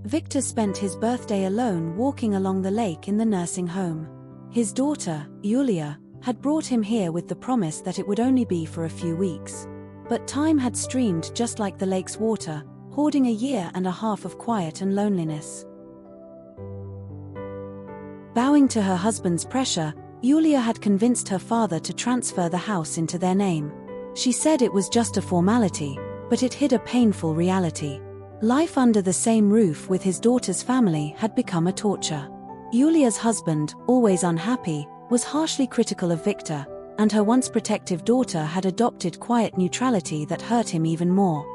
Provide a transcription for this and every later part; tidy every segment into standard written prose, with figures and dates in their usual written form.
Victor spent his birthday alone walking along the lake in the nursing home. His daughter, Yulia, had brought him here with the promise that it would only be for a few weeks. But time had streamed just like the lake's water, hoarding a year and a half of quiet and loneliness. Bowing to her husband's pressure, Yulia had convinced her father to transfer the house into their name. She said it was just a formality, but it hid a painful reality. Life under the same roof with his daughter's family had become a torture. Yulia's husband, always unhappy, was harshly critical of Victor, and her once protective daughter had adopted quiet neutrality that hurt him even more.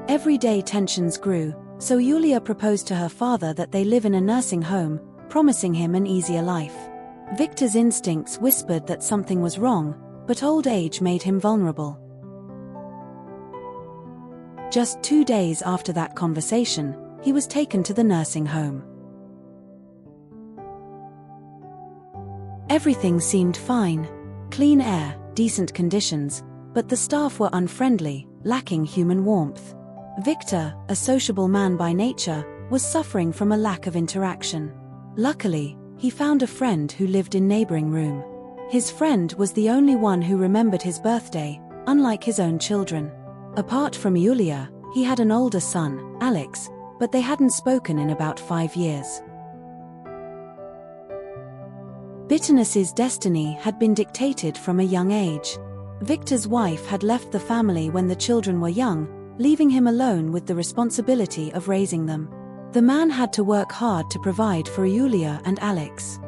Everyday tensions grew, so Yulia proposed to her father that they live in a nursing home, promising him an easier life. Victor's instincts whispered that something was wrong, but old age made him vulnerable. Just 2 days after that conversation, he was taken to the nursing home. Everything seemed fine. Clean air, decent conditions, but the staff were unfriendly, lacking human warmth. Victor, a sociable man by nature, was suffering from a lack of interaction. Luckily, he found a friend who lived in neighboring room. His friend was the only one who remembered his birthday, unlike his own children. Apart from Yulia, he had an older son, Alex, but they hadn't spoken in about 5 years. Bitterness's destiny had been dictated from a young age. Victor's wife had left the family when the children were young, leaving him alone with the responsibility of raising them. The man had to work hard to provide for Yulia and Alex.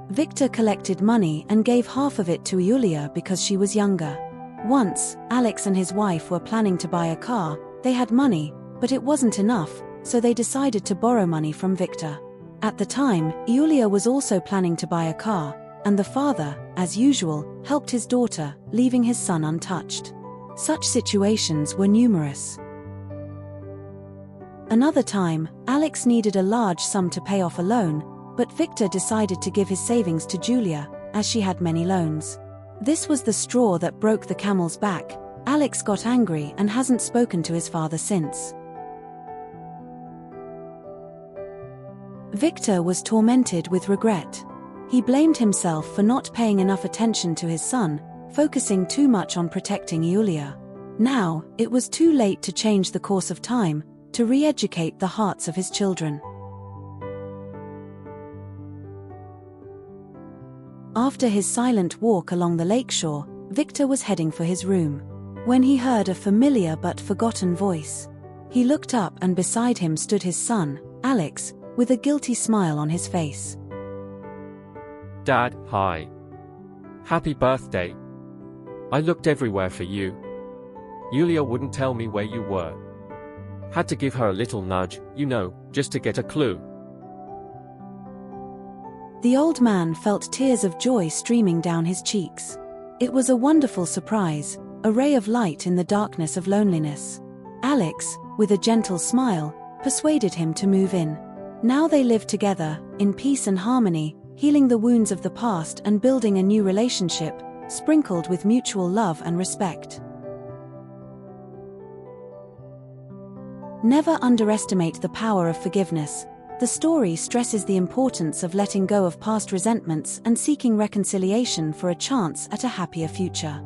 Victor collected money and gave half of it to Yulia because she was younger. Once, Alex and his wife were planning to buy a car. They had money, but it wasn't enough, so they decided to borrow money from Victor. At the time, Yulia was also planning to buy a car, and the father, as usual, helped his daughter, leaving his son untouched. Such situations were numerous. Another time, Alex needed a large sum to pay off a loan, but Victor decided to give his savings to Julia, as she had many loans. This was the straw that broke the camel's back. Alex got angry and hasn't spoken to his father since. Victor was tormented with regret. He blamed himself for not paying enough attention to his son, focusing too much on protecting Yulia. Now, it was too late to change the course of time, to re-educate the hearts of his children. After his silent walk along the lakeshore, Victor was heading for his room, when he heard a familiar but forgotten voice. He looked up and beside him stood his son, Alex, with a guilty smile on his face. Dad, hi. Happy birthday. I looked everywhere for you. Yulia wouldn't tell me where you were. Had to give her a little nudge, just to get a clue. The old man felt tears of joy streaming down his cheeks. It was a wonderful surprise, a ray of light in the darkness of loneliness. Alex, with a gentle smile, persuaded him to move in. Now they lived together, in peace and harmony, healing the wounds of the past and building a new relationship, sprinkled with mutual love and respect. Never underestimate the power of forgiveness. The story stresses the importance of letting go of past resentments and seeking reconciliation for a chance at a happier future.